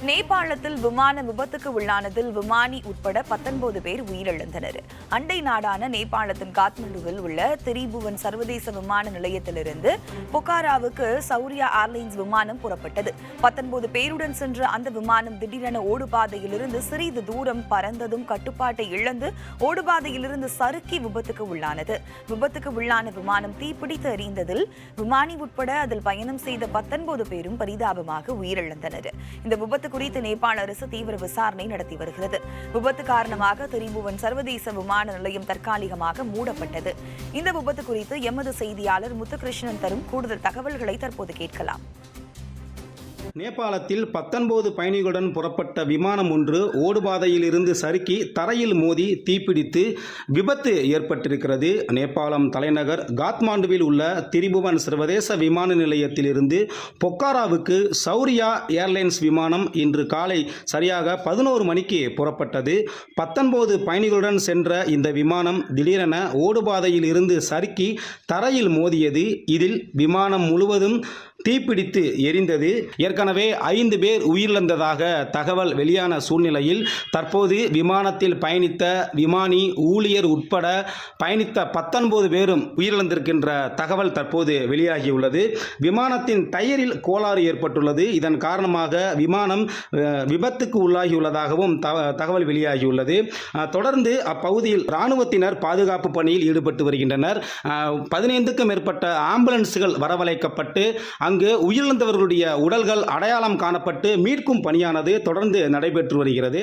நேபாளத்தில் விமான விபத்துக்கு உள்ளானதில் விமானி உட்பட 19 பேர் உயிரிழந்தனர். அண்டை நாடான நேபாளத்தின் காத்மண்டுவில் உள்ள திரிபுவன் சர்வதேச விமான நிலையத்திலிருந்து பொக்காராவுக்கு சௌரியா ஏர்லைன்ஸ் விமானம் புறப்பட்டது. 19 பேருடன் சென்ற அந்த விமானம் திடீரென ஓடுபாதையிலிருந்து சிறிது தூரம் பறந்ததும் கட்டுப்பாட்டை இழந்து ஓடுபாதையிலிருந்து சறுக்கி விபத்துக்கு உள்ளானது. விபத்துக்கு உள்ளான விமானம் தீப்பிடித்து எரிந்ததில் விமானி உட்பட அதில் பயணம் செய்த 19 பேரும் பரிதாபமாக உயிரிழந்தனர். இந்த விபத்து குறித்து நேபாள அரசு தீவிர விசாரணை நடத்தி வருகிறது. விபத்து காரணமாக திரிபுவன் சர்வதேச விமான நிலையம் தற்காலிகமாக மூடப்பட்டது. இந்த விபத்து குறித்து எமது செய்தியாளர் முத்துகிருஷ்ணன் தரும் கூடுதல் தகவல்களை தற்போது கேட்கலாம். நேபாளத்தில் 19 பயணிகளுடன் புறப்பட்ட விமானம் ஒன்று ஓடுபாதையில் இருந்து சறுக்கி தரையில் மோதி தீப்பிடித்து விபத்து ஏற்பட்டிருக்கிறது. நேபாளம் தலைநகர் காத்மாண்டுவில் உள்ள திரிபுவன் சர்வதேச விமான நிலையத்திலிருந்து பொக்காராவுக்கு சௌரியா ஏர்லைன்ஸ் விமானம் இன்று காலை சரியாக 11 மணிக்கு புறப்பட்டது. 19 பயணிகளுடன் சென்ற இந்த விமானம் திடீரென ஓடுபாதையில் இருந்து சறுக்கி தரையில் மோதியது. இதில் விமானம் முழுவதும் தீப்பிடித்து எரிந்தது. ஏற்கனவே 5 பேர் உயிரிழந்ததாக தகவல் வெளியான சூழ்நிலையில் தற்போது விமானத்தில் பயணித்த விமானி, ஊழியர் உட்பட பயணித்த 19 பேரும் உயிரிழந்திருக்கின்ற தகவல் தற்போது வெளியாகியுள்ளது. விமானத்தின் டயரில் கோளாறு ஏற்பட்டுள்ளது. இதன் காரணமாக விமானம் விபத்துக்கு உள்ளாகியுள்ளதாகவும் தகவல் வெளியாகியுள்ளது. தொடர்ந்து அப்பகுதியில் இராணுவத்தினர் பாதுகாப்பு பணியில் ஈடுபட்டு வருகின்றனர். 15க்கும் மேற்பட்ட ஆம்புலன்ஸ்கள் வரவழைக்கப்பட்டு அங்கு உயிரிழந்தவர்களுடைய உடல்கள் அடையாளம் காணப்பட்டு மீட்கும் பணியானது தொடர்ந்து நடைபெற்று வருகிறது.